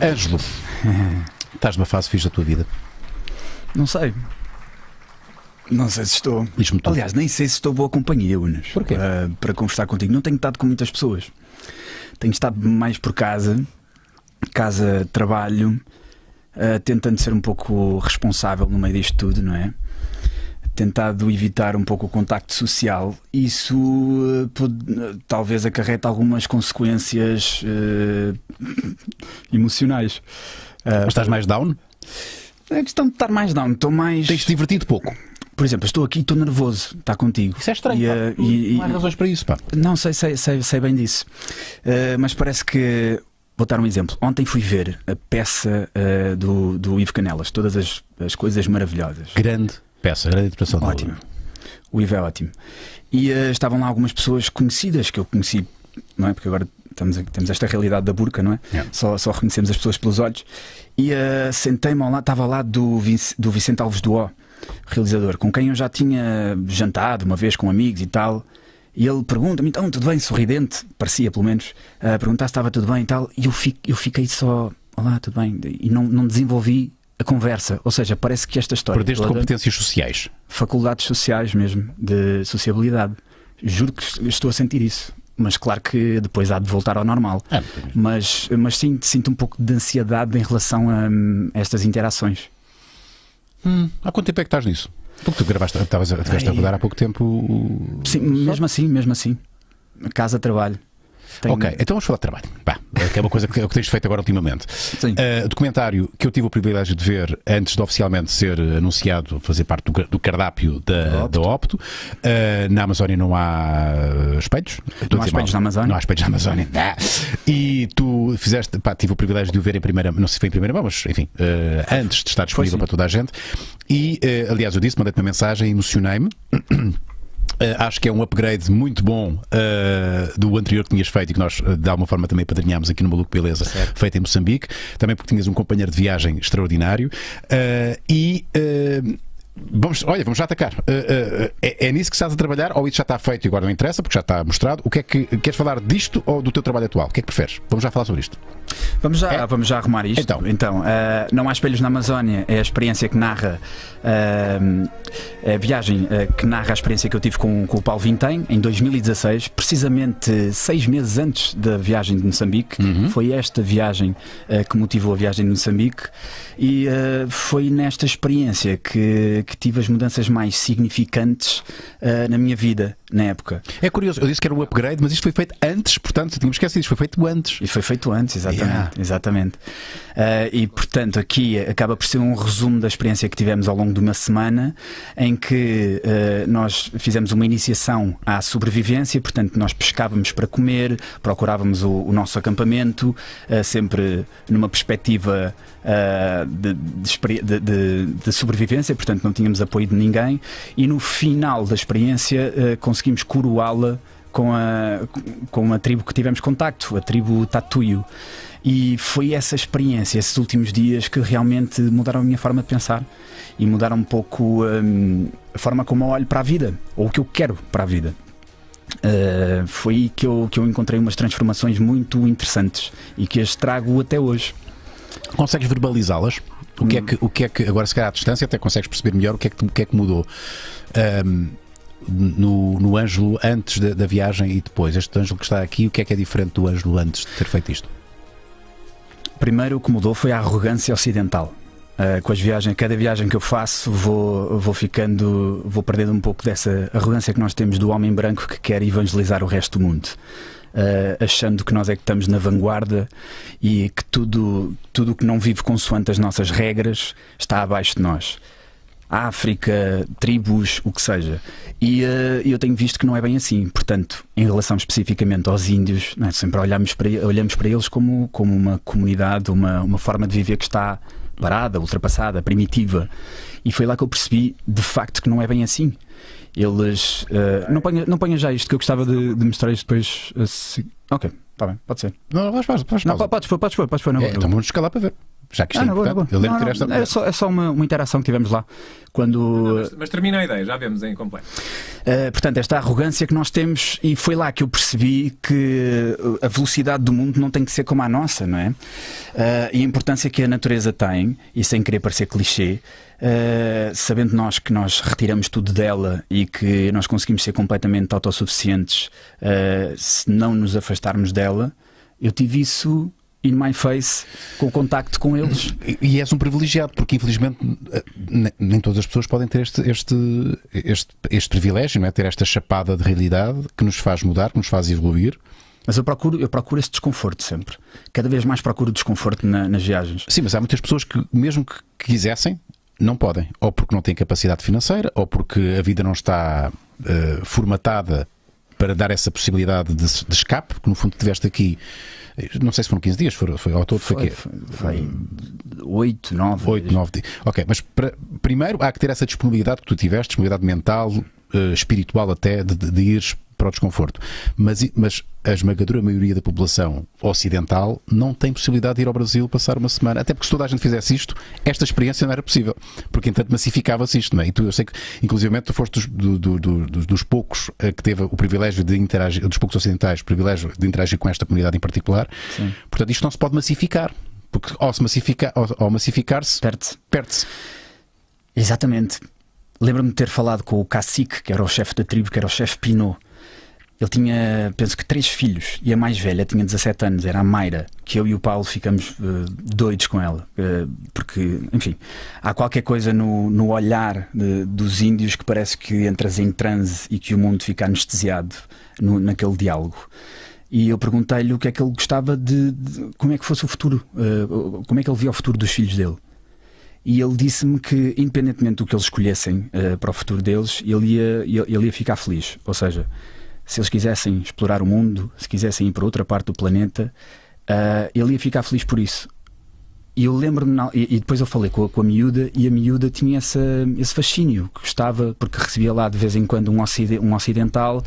Ângelo, estás numa fase fixe da tua vida? Não sei. Não sei se estou. Diz-me tu. Aliás, nem sei se estou boa companhia, Unas. Porquê? Para conversar contigo. Não tenho estado com muitas pessoas. Tenho estado mais por casa, trabalho, tentando ser um pouco responsável no meio disto tudo, não é? Tentado evitar um pouco o contacto social. Isso talvez acarrete algumas consequências emocionais. Mas estás mais down? É questão de estar mais down. Estou mais. Tens-te divertido pouco? Por exemplo, estou aqui e estou nervoso. Está contigo. Isso é estranho. Não há razões para isso, pá. Não, sei bem disso. Mas parece que. Vou dar um exemplo. Ontem fui ver a peça do Ivo Canelas. Todas as coisas maravilhosas. Grande peça, grande interpretação. Ótimo. O Ivo é ótimo. E estavam lá algumas pessoas conhecidas que eu conheci, não é? Porque agora temos esta realidade da burca, não é? Yeah. Só reconhecemos as pessoas pelos olhos. E sentei-me ao lado, estava lá do Vicente Alves Duó, realizador, com quem eu já tinha jantado uma vez com amigos e tal. E ele pergunta-me, então, tudo bem? Sorridente, parecia pelo menos, perguntar se estava tudo bem e tal. E eu fiquei só, olá, tudo bem? E não desenvolvi a conversa. Ou seja, parece que esta história. Perdeste toda, competências sociais. faculdades sociais mesmo, de sociabilidade. Juro que estou a sentir isso. Mas claro que depois há de voltar ao normal. Mas sinto um pouco de ansiedade em relação a estas interações. Há quanto tempo é que estás nisso? Porque tu estiveste a rodar há pouco tempo. Sim, mesmo assim. Casa, trabalho. Ok, então vamos falar de trabalho. Pá, que é uma coisa que tens feito agora ultimamente. Sim. Documentário que eu tive o privilégio de ver antes de oficialmente ser anunciado, fazer parte do cardápio da Opto. Na Amazónia não há espelhos. Não há espelhos na Amazónia. Não há espelhos na Amazónia. E tu fizeste, pá, tive o privilégio de o ver em primeira mão, não sei se foi em primeira mão, mas enfim, antes de estar disponível para toda a gente. E, aliás, eu disse, mandei-te uma mensagem, emocionei-me. Acho que é um upgrade muito bom do anterior que tinhas feito e que nós de alguma forma também padrinhámos aqui no Maluco Beleza, feito em Moçambique, também porque tinhas um companheiro de viagem extraordinário. Vamos já atacar. É nisso que estás a trabalhar ou isso já está feito e agora não interessa porque já está mostrado? O que é que queres falar disto ou do teu trabalho atual? O que é que preferes? Vamos já falar sobre isto. Vamos já arrumar isto. Então, Não há espelhos na Amazónia é a experiência que narra a viagem que narra a experiência que eu tive com o Paulo Vintém em 2016, precisamente 6 meses antes da viagem de Moçambique. Foi esta viagem que motivou a viagem de Moçambique e foi nesta experiência que tive as mudanças mais significantes na minha vida, na época. É curioso, eu disse que era um upgrade, mas isto foi feito antes, portanto, tínhamos esquecido, isto foi feito antes. E foi feito antes, exatamente. E portanto, aqui acaba por ser um resumo da experiência que tivemos ao longo de uma semana, em que nós fizemos uma iniciação à sobrevivência, portanto, nós pescávamos para comer, procurávamos o nosso acampamento, sempre numa perspectiva de sobrevivência, portanto não tínhamos apoio de ninguém, e no final da experiência conseguimos coroá-la com a tribo que tivemos contacto, a tribo Tatuio. E foi essa experiência, esses últimos dias, que realmente mudaram a minha forma de pensar e mudaram um pouco a forma como eu olho para a vida, ou o que eu quero para a vida. Foi aí que eu encontrei umas transformações muito interessantes e que as trago até hoje. Consegues verbalizá-las? O que é que agora, se calhar à distância, até consegues perceber melhor o que é que mudou no Ângelo antes da viagem e depois? Este Ângelo que está aqui, o que é diferente do Ângelo antes de ter feito isto? Primeiro, o que mudou foi a arrogância ocidental. Com cada viagem que eu faço, vou perdendo um pouco dessa arrogância que nós temos do homem branco que quer evangelizar o resto do mundo. Achando que nós é que estamos na vanguarda e que tudo que não vive consoante as nossas regras está abaixo de nós. África, tribos, o que seja. E eu tenho visto que não é bem assim. Portanto, em relação especificamente aos índios, não é? Sempre olhamos para eles como uma comunidade, uma forma de viver que está parada, ultrapassada, primitiva. E foi lá que eu percebi de facto que não é bem assim. Eles não ponha já isto, que eu gostava de mostrar isto depois. Ok, está bem, pode ser. Não, podes pôr. Podes pôr. Então vamos escalar para ver. Já que isto é importante. Eu lembro de ter esta... É só uma interação que tivemos lá. Quando... Mas termina a ideia, já vemos em completo. Portanto, esta arrogância que nós temos, e foi lá que eu percebi que a velocidade do mundo não tem que ser como a nossa, não é? E a importância que a natureza tem, e sem querer parecer clichê, sabendo nós que nós retiramos tudo dela e que nós conseguimos ser completamente autossuficientes se não nos afastarmos dela, eu tive isso in my face, com o contacto com eles. E és um privilegiado, porque infelizmente nem todas as pessoas podem ter este privilégio, não é? Ter esta chapada de realidade que nos faz mudar, que nos faz evoluir. Mas eu procuro esse desconforto sempre. Cada vez mais procuro desconforto nas viagens. Sim, mas há muitas pessoas que, mesmo que quisessem, não podem. Ou porque não têm capacidade financeira, ou porque a vida não está formatada para dar essa possibilidade de escape, que no fundo tiveste aqui, não sei se foram 15 dias, foi ao todo, foi 8, 9 dias. Ok, mas primeiro há que ter essa disponibilidade que tu tiveste, disponibilidade mental, espiritual até, de ires para o desconforto. Mas a esmagadora maioria da população ocidental não tem possibilidade de ir ao Brasil passar uma semana. Até porque se toda a gente fizesse isto, esta experiência não era possível. Porque entanto massificava-se isto, não é? E eu sei que, inclusive, tu foste dos poucos que teve o privilégio de interagir, dos poucos ocidentais, o privilégio de interagir com esta comunidade em particular. Sim. Portanto, isto não se pode massificar. Porque ao massificar-se, perde-se. Exatamente. Lembro-me de ter falado com o cacique, que era o chefe da tribo, que era o chefe Pinot. Ele tinha, penso que 3 filhos, e a mais velha tinha 17 anos, era a Mayra, que eu e o Paulo ficamos doidos com ela, porque, enfim, há qualquer coisa no olhar dos índios que parece que entras em transe e que o mundo fica anestesiado naquele diálogo. E eu perguntei-lhe o que é que ele gostava de como é que fosse o futuro, como é que ele via o futuro dos filhos dele. E ele disse-me que, independentemente do que eles escolhessem para o futuro deles, ele ia ficar feliz. Ou seja, se eles quisessem explorar o mundo, se quisessem ir para outra parte do planeta, ele ia ficar feliz por isso. E eu lembro-me, e depois eu falei com a miúda, e a miúda tinha esse fascínio, que gostava, porque recebia lá de vez em quando um ocidental,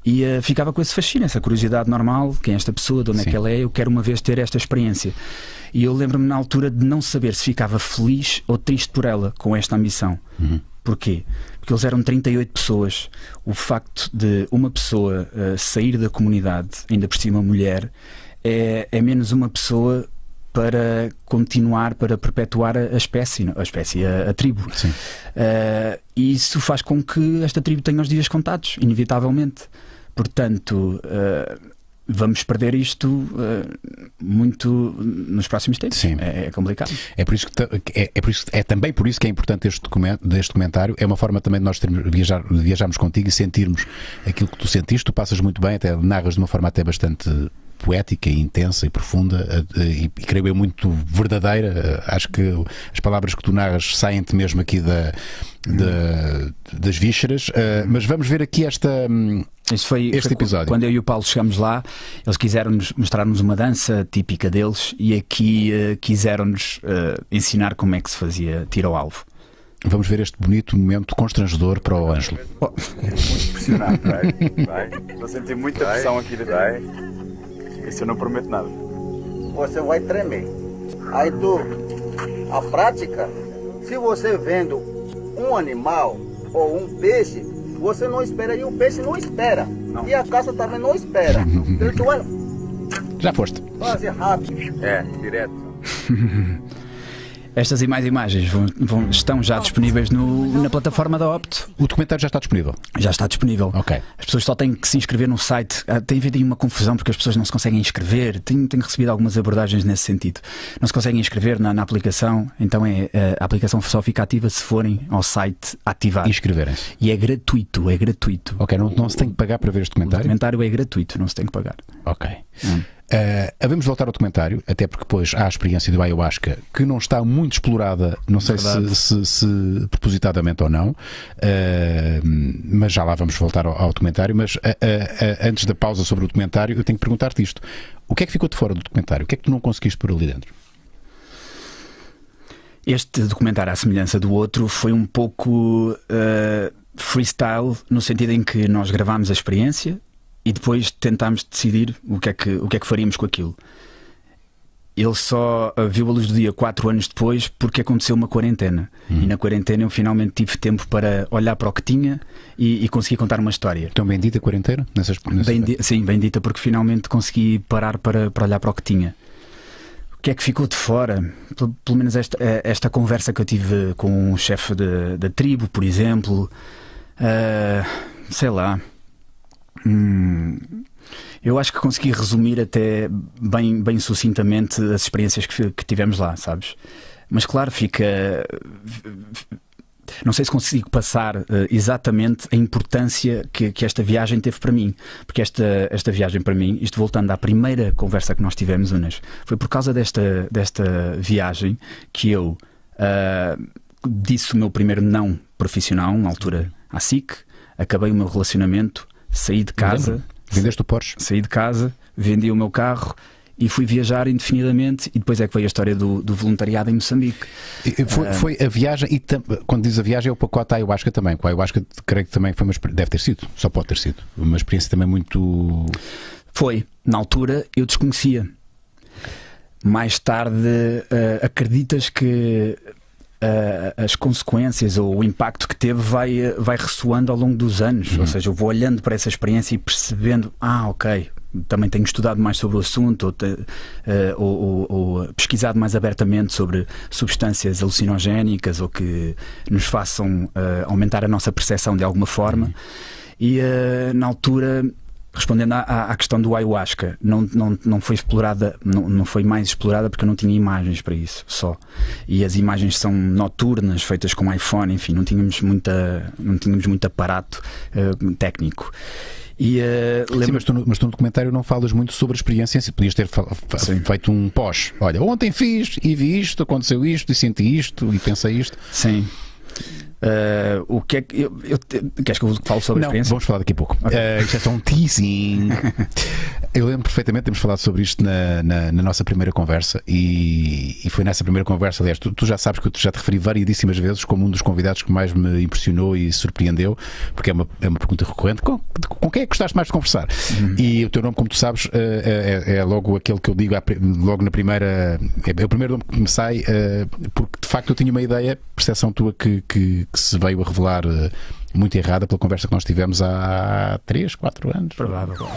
e ficava com esse fascínio, essa curiosidade normal: quem é esta pessoa, de onde é que ela é, eu quero uma vez ter esta experiência. E eu lembro-me na altura de não saber se ficava feliz ou triste por ela com esta ambição. Porquê? Porque eles eram 38 pessoas. O facto de uma pessoa sair da comunidade, ainda por cima mulher, é menos uma pessoa para continuar, para perpetuar a espécie, a tribo. E isso faz com que esta tribo tenha os dias contados, inevitavelmente. Portanto, vamos perder isto muito nos próximos tempos. Sim. É complicado. É também por isso que é importante este documentário. É uma forma também de nós viajarmos contigo e sentirmos aquilo que tu sentiste. Tu passas muito bem, até narras de uma forma até bastante poética e intensa e profunda, e creio eu muito verdadeira. Acho que as palavras que tu narras saem-te mesmo aqui das vísceras. Mas vamos ver aqui este episódio. Quando eu e o Paulo chegamos lá, eles quiseram-nos mostrar-nos uma dança típica deles, e aqui quiseram-nos ensinar como é que se fazia tiro ao alvo. Vamos ver este bonito momento constrangedor para o Ângelo. Muito impressionante, vai. Estou a sentir muita pressão aqui dentro. Isso eu não prometo nada. Você vai tremer. Aí a prática, se você vendo um animal ou um peixe, você não espera, e o peixe não espera. Não. E a caça também não espera. Então tu vai já foste. fazer rápido. Direto. Estas e mais imagens estão já disponíveis na plataforma da Opto. O documentário já está disponível? Já está disponível. Ok. As pessoas só têm que se inscrever no site. Tem havido aí uma confusão porque as pessoas não se conseguem inscrever. Tenho recebido algumas abordagens nesse sentido. Não se conseguem inscrever na aplicação, então a aplicação só fica ativa se forem ao site ativar. Inscreverem-se. E é gratuito. Ok, não se tem que pagar para ver este documentário? O documentário é gratuito, não se tem que pagar. Ok. Havemos de voltar ao documentário, até porque depois há a experiência do ayahuasca, que não está muito explorada, não sei se propositadamente ou não, mas já lá vamos voltar ao documentário. Mas antes da pausa sobre o documentário, eu tenho que perguntar-te isto: o que é que ficou de fora do documentário? O que é que tu não conseguiste pôr ali dentro? Este documentário, à semelhança do outro, foi um pouco freestyle, no sentido em que nós gravámos a experiência e depois tentámos decidir o que é que faríamos com aquilo. ele só viu a luz do dia 4 anos depois, porque aconteceu uma quarentena. E na quarentena eu finalmente tive tempo para olhar para o que tinha e conseguir contar uma história. Então, bendita quarentena? Sim, bendita, porque finalmente consegui parar para olhar para o que tinha. O que é que ficou de fora? Pelo menos esta conversa que eu tive com o chefe da tribo, por exemplo. Sei lá. Eu acho que consegui resumir até bem sucintamente as experiências que tivemos lá, sabes? Mas claro, não sei se consigo passar exatamente a importância que esta viagem teve para mim. Porque esta viagem para mim, isto voltando à primeira conversa que nós tivemos, Unas, foi por causa desta viagem que eu disse o meu primeiro não profissional, na altura à SIC, acabei o meu relacionamento, saí de casa. Vendeste o Porsche? Saí de casa, vendi o meu carro e fui viajar indefinidamente, e depois é que veio a história do voluntariado em Moçambique. Foi a viagem, e quando diz a viagem é o pacote ayahuasca também. Com a ayahuasca creio que também foi deve ter sido, só pode ter sido uma experiência também muito... Foi, na altura eu desconhecia. Mais tarde acreditas que as consequências ou o impacto que teve vai ressoando ao longo dos anos. Ou seja, eu vou olhando para essa experiência e percebendo, ok, também tenho estudado mais sobre o assunto, ou pesquisado mais abertamente sobre substâncias alucinogénicas ou que nos façam aumentar a nossa percepção de alguma forma. E na altura, respondendo à questão do ayahuasca, não foi explorada, não foi mais explorada porque eu não tinha imagens para isso só. E as imagens são noturnas, feitas com iPhone, enfim, não tínhamos muito aparato técnico. E, Sim, mas tu no documentário não falas muito sobre a experiência. Podias ter feito um pós. Olha, ontem fiz e vi isto, aconteceu isto, e senti isto, e pensei isto. Sim. O que é que queres que eu fale sobre a experiência? Vamos falar daqui a pouco. Isto é só um teasing. Eu lembro perfeitamente, temos falado sobre isto na nossa primeira conversa, e foi nessa primeira conversa, aliás, tu já sabes que eu já te referi variedíssimas vezes como um dos convidados que mais me impressionou e surpreendeu, porque é uma pergunta recorrente: com quem é que gostaste mais de conversar? E o teu nome, como tu sabes, é logo aquele que eu digo logo na primeira, é o primeiro nome que me sai, porque de facto eu tinha uma ideia, percepção tua que se veio a revelar muito errada pela conversa que nós tivemos há 3, 4 anos. Provável.